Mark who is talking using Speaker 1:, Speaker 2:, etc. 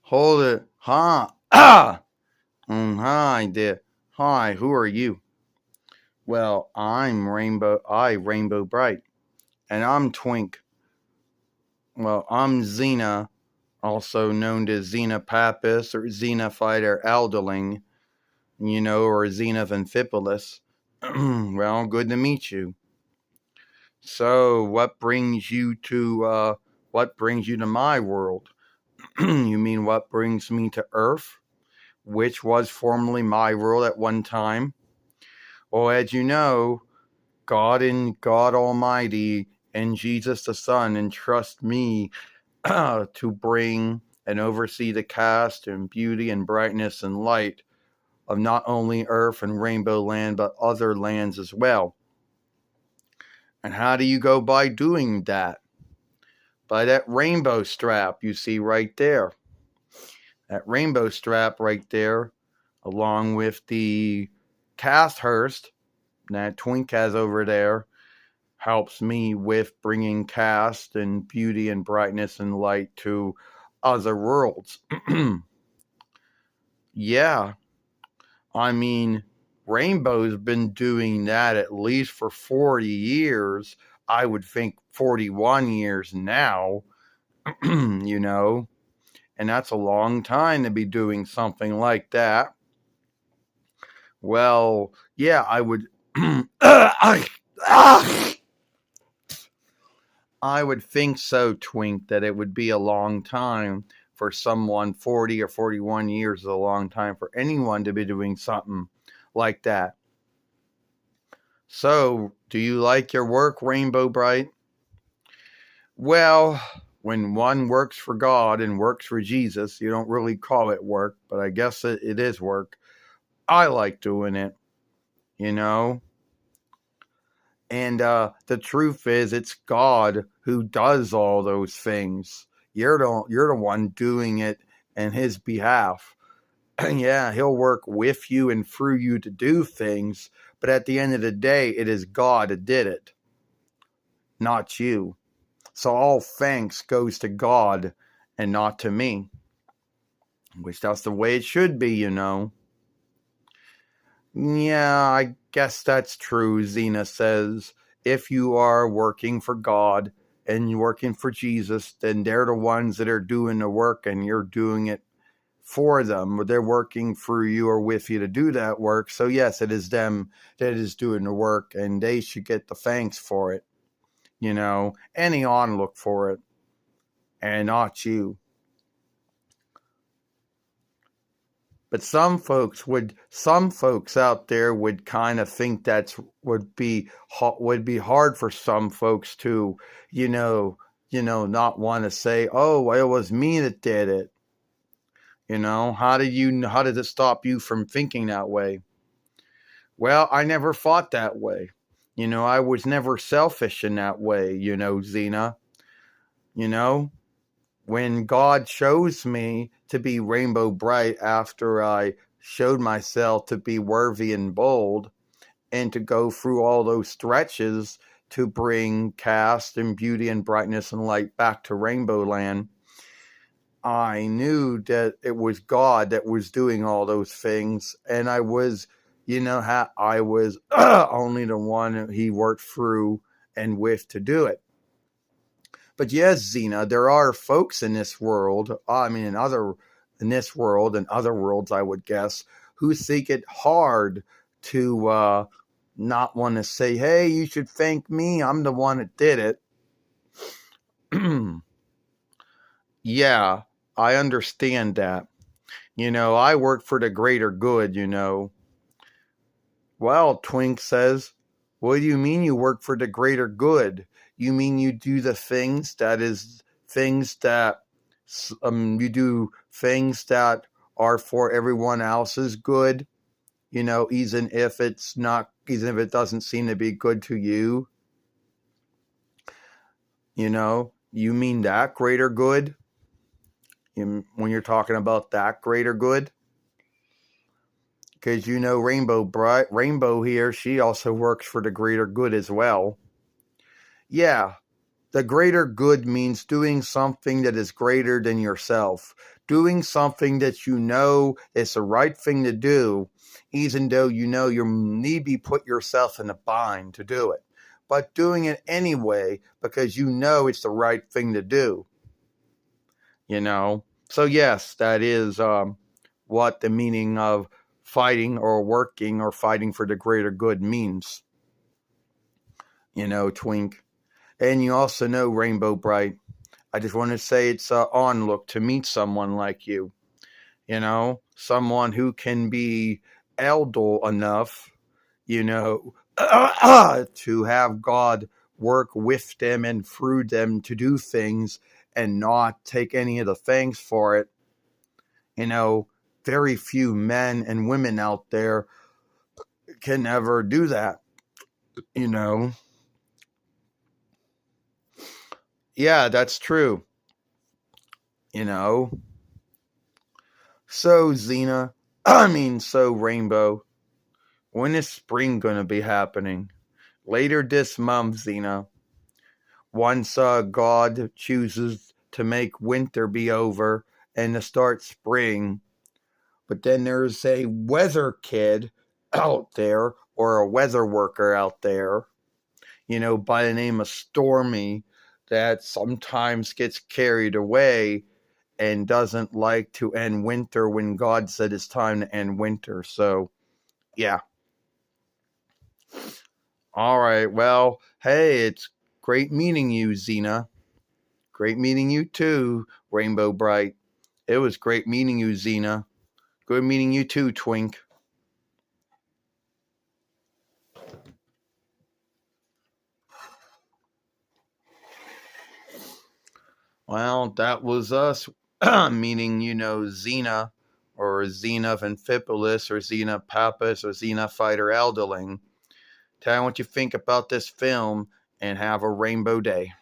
Speaker 1: Hold it. Huh? Ah! Hi there. Hi, who are you? Well, Rainbow Bright. And I'm Twink. Well, I'm Xena, also known as Xena Pappas or Xena Fighter Alderling, or Xena Amphipolis. Well, good to meet you. So, what brings you to my world? You mean what brings me to Earth, which was formerly my world at one time? Well, as you know, God and God Almighty and Jesus the Son entrust me to bring and oversee the cast and beauty and brightness and light of not only Earth and Rainbow Land, but other lands as well. And how do you go by doing that? By that rainbow strap you see right there. That rainbow strap right there, along with the cast hearse that Twink has over there, helps me with bringing cast and beauty and brightness and light to other worlds. Yeah, I mean, Rainbow's been doing that at least for 40 years. I would think 41 years now, you know, and that's a long time to be doing something like that. Well, yeah, I would. I would think so, Twink, that it would be a long time for someone. 40 or 41 years is a long time for anyone to be doing something like that. So, do you like your work, Rainbow Bright? Well, when one works for God and works for Jesus, you don't really call it work, but I guess it is work. I like doing it, you know? And the truth is, it's God who does all those things. You're the one doing it in His behalf. Yeah, He'll work with you and through you to do things, but at the end of the day, it is God that did it, not you. So all thanks goes to God and not to me, which that's the way it should be, you know. Yeah, I guess that's true, Xena says. If you are working for God and you're working for Jesus, then they're the ones that are doing the work and you're doing it for them. They're working for you or with you to do that work. So, yes, it is them that is doing the work and they should get the thanks for it, and the onlook for it, and not you. But some folks out there would kind of think that's would be hard for some folks to, not want to say, "Oh, well, it was me that did it." How did it stop you from thinking that way? Well, I never thought that way. I was never selfish in that way. Xena. You know, when God chose me to be Rainbow Bright after I showed myself to be worthy and bold and to go through all those stretches to bring cast and beauty and brightness and light back to Rainbow Land, I knew that it was God that was doing all those things, and I was, I was only the one He worked through and with to do it. But yes, Xena, there are folks in this world, in this world and other worlds, I would guess, who think it hard to not want to say, "Hey, you should thank me. I'm the one that did it." Yeah, I understand that. I work for the greater good. Well, Twink says, "What do you mean you work for the greater good? You mean you do the things that you do things that are for everyone else's good, even if it doesn't seem to be good to you, you mean that greater good? When you're talking about that greater good? Because Rainbow here, she also works for the greater good as well. Yeah, The greater good means doing something that is greater than yourself, doing something that you know is the right thing to do, even though you know you need to put yourself in a bind to do it, but doing it anyway because you know it's the right thing to do, you know? So, yes, that is what the meaning of fighting or working or fighting for the greater good means, Twink. And you also know, Rainbow Bright, I just want to say it's an onlook to meet someone like you, someone who can be elder enough, to have God work with them and through them to do things and not take any of the thanks for it. Very few men and women out there can ever do that, you know. Yeah, that's true, you know. So, Xena, so Rainbow, when is spring going to be happening? Later this month, Xena. Once God chooses to make winter be over and to start spring. But then there's a weather kid out there, or a weather worker out there, by the name of Stormy, that sometimes gets carried away and doesn't like to end winter when God said it's time to end winter. So, yeah. All right. Well, hey, it's great meeting you, Xena. Great meeting you too, Rainbow Bright. It was great meeting you, Xena. Good meeting you too, Twink. Well, that was us meeting, Xena, or Xena of Amphipolis, or Xena Pappas, or Xena Fighter Elderling. Tell me what you think about this film, and have a rainbow day.